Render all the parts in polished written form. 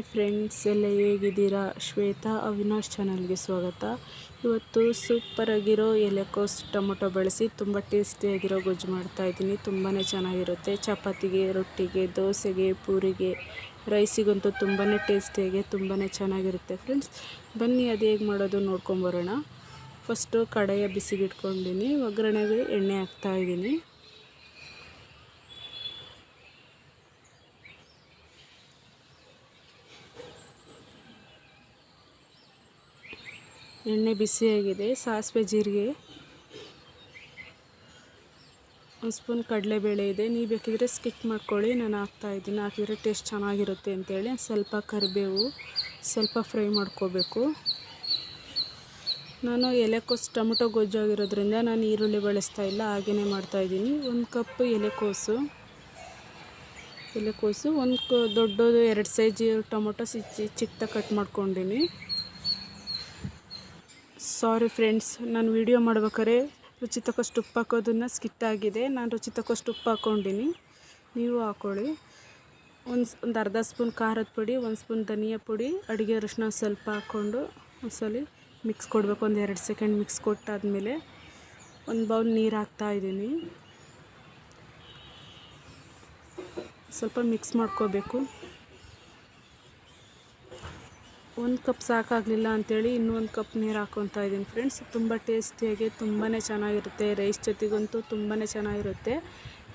Hi friends, ಎಲ್ಲ ಹೇಗಿದ್ದೀರಾ? ಶ್ವೇತಾ ಅವಿನಾಶ್ ಚಾನಲ್ಗೆ ಸ್ವಾಗತ. ಇವತ್ತು ಸೂಪರಾಗಿರೋ ಎಲೆಕೋಸು ಟೊಮೊಟೊ ಬಳಸಿ ತುಂಬ ಟೇಸ್ಟಿಯಾಗಿರೋ ಗೊಜ್ಜು ಮಾಡ್ತಾಯಿದ್ದೀನಿ. ತುಂಬಾ ಚೆನ್ನಾಗಿರುತ್ತೆ. ಚಪಾತಿಗೆ, ರೊಟ್ಟಿಗೆ, ದೋಸೆಗೆ, ಪೂರಿಗೆ, ರೈಸಿಗಂತೂ ತುಂಬಾ ಟೇಸ್ಟಿಯಾಗಿ ತುಂಬಾ ಚೆನ್ನಾಗಿರುತ್ತೆ ಫ್ರೆಂಡ್ಸ್. ಬನ್ನಿ ಅದು ಹೇಗೆ ಮಾಡೋದು ನೋಡ್ಕೊಂಬರೋಣ. ಫಸ್ಟು ಕಡಾಯ ಬಿಸಿಗೆ ಇಟ್ಕೊಂಡಿನಿ. ಒಗ್ಗರಣೆಗೆ ಎಣ್ಣೆ ಹಾಕ್ತಾಯಿದ್ದೀನಿ. ಎಣ್ಣೆ ಬಿಸಿಯಾಗಿದೆ. ಸಾಸಿವೆ, ಜೀರಿಗೆ, ಒಂದು ಸ್ಪೂನ್ ಕಡಲೆಬೇಳೆ ಇದೆ. ನೀವು ಬೇಕಿದ್ರೆ ಸ್ಕಿಪ್ ಮಾಡ್ಕೊಳ್ಳಿ, ನಾನು ಹಾಕ್ತಾಯಿದ್ದೀನಿ. ಹಾಕಿದರೆ ಟೇಸ್ಟ್ ಚೆನ್ನಾಗಿರುತ್ತೆ ಅಂತೇಳಿ. ಸ್ವಲ್ಪ ಕರಿಬೇವು, ಸ್ವಲ್ಪ ಫ್ರೈ ಮಾಡ್ಕೋಬೇಕು. ನಾನು ಎಲೆಕೋಸು ಟೊಮೊಟೊ ಗೊಜ್ಜು ಆಗಿರೋದ್ರಿಂದ ನಾನು ಈರುಳ್ಳಿ ಬಳಸ್ತಾ ಇಲ್ಲ, ಹಾಗೆಯೇ ಮಾಡ್ತಾಯಿದ್ದೀನಿ. 1 ಕಪ್ ಎಲೆಕೋಸು, ಒಂದು ದೊಡ್ಡದು 2 ಸೈಜ್ ಟೊಮೊಟೊ ಚಿಕ್ಕದಾಗಿ ಕಟ್ ಮಾಡ್ಕೊಂಡಿನಿ. ಸಾರಿ ಫ್ರೆಂಡ್ಸ್, ನಾನು ವಿಡಿಯೋ ಮಾಡ್ಬೇಕಾದ್ರೆ ರುಚಿ ತಕ್ಕಷ್ಟು ಉಪ್ಪು ಹಾಕೋದನ್ನು ಸ್ಕಿಟ್ ಆಗಿದೆ. ನಾನು ರುಚಿ ತಕ್ಕಷ್ಟು ಉಪ್ಪು ಹಾಕ್ಕೊಂಡಿನಿ, ನೀವು ಹಾಕ್ಕೊಳ್ಳಿ. ಒಂದು ಅರ್ಧ ಸ್ಪೂನ್ ಖಾರದ ಪುಡಿ, 1 ಸ್ಪೂನ್ ಧನಿಯಾ ಪುಡಿ, ಅಡುಗೆ ಅರಿಶಿನ ಸ್ವಲ್ಪ ಹಾಕ್ಕೊಂಡು ಒಂದ್ಸಲ ಮಿಕ್ಸ್ ಕೊಡಬೇಕು. ಒಂದು 2 ಸೆಕೆಂಡ್ ಮಿಕ್ಸ್ ಕೊಟ್ಟಾದಮೇಲೆ 1 ಬೌಲ್ ನೀರು ಹಾಕ್ತಾಯಿದ್ದೀನಿ. ಸ್ವಲ್ಪ ಮಿಕ್ಸ್ ಮಾಡ್ಕೋಬೇಕು. 1 ಕಪ್ ಸಾಕಾಗಲಿಲ್ಲ ಅಂಥೇಳಿ ಇನ್ನೂ 1 ಕಪ್ ನೀರು ಹಾಕ್ಕೊತಾ ಇದ್ದೀನಿ ಫ್ರೆಂಡ್ಸ್. ತುಂಬ ಟೇಸ್ಟಿಯಾಗಿ ತುಂಬಾ ಚೆನ್ನಾಗಿರುತ್ತೆ. ರೈಸ್ ಜೊತೆಗಂತೂ ತುಂಬಾ ಚೆನ್ನಾಗಿರುತ್ತೆ.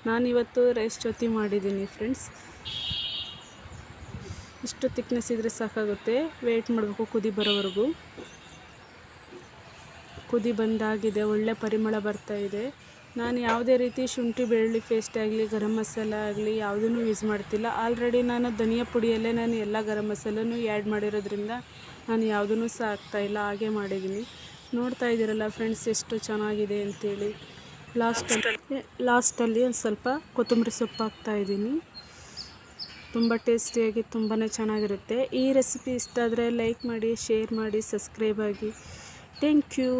ನಾನಿವತ್ತು ರೈಸ್ ಜೊತೆ ಮಾಡಿದ್ದೀನಿ ಫ್ರೆಂಡ್ಸ್. ಇಷ್ಟು ತಿಕ್ನೆಸ್ ಇದ್ದರೆ ಸಾಕಾಗುತ್ತೆ. ವೆಯ್ಟ್ ಮಾಡಬೇಕು ಕುದಿ ಬರೋವರೆಗೂ. ಕುದಿ ಬಂದಾಗಿದೆ, ಒಳ್ಳೆ ಪರಿಮಳ ಬರ್ತಾಯಿದೆ. ನಾನು ಯಾವುದೇ ರೀತಿ ಶುಂಠಿ ಬೆಳ್ಳುಳ್ಳಿ ಪೇಸ್ಟ್ ಆಗಲಿ, ಗರಂ ಮಸಾಲ ಆಗಲಿ ಯಾವುದೂ ಯೂಸ್ ಮಾಡ್ತಿಲ್ಲ. ಆಲ್ರೆಡಿ ನಾನು ಧನಿಯಾ ಪುಡಿಯಲ್ಲೇ ನಾನು ಎಲ್ಲ ಗರಂ ಮಸಾಲನೂ ಆ್ಯಡ್ ಮಾಡಿರೋದ್ರಿಂದ ನಾನು ಯಾವುದೂ ಸಹ ಹಾಕ್ತಾಯಿಲ್ಲ, ಹಾಗೆ ಮಾಡಿದ್ದೀನಿ. ನೋಡ್ತಾ ಇದ್ದೀರಲ್ಲ ಫ್ರೆಂಡ್ಸ್ ಎಷ್ಟು ಚೆನ್ನಾಗಿದೆ ಅಂತೇಳಿ. ಲಾಸ್ಟಲ್ಲಿ ಒಂದು ಸ್ವಲ್ಪ ಕೊತ್ತಂಬರಿ ಸೊಪ್ಪು ಹಾಕ್ತಾಯಿದ್ದೀನಿ. ತುಂಬ ಟೇಸ್ಟಿಯಾಗಿ ತುಂಬಾ ಚೆನ್ನಾಗಿರುತ್ತೆ. ಈ ರೆಸಿಪಿ ಇಷ್ಟ ಆದರೆ ಲೈಕ್ ಮಾಡಿ, ಶೇರ್ ಮಾಡಿ, ಸಬ್ಸ್ಕ್ರೈಬ್ ಆಗಿ. Thank you.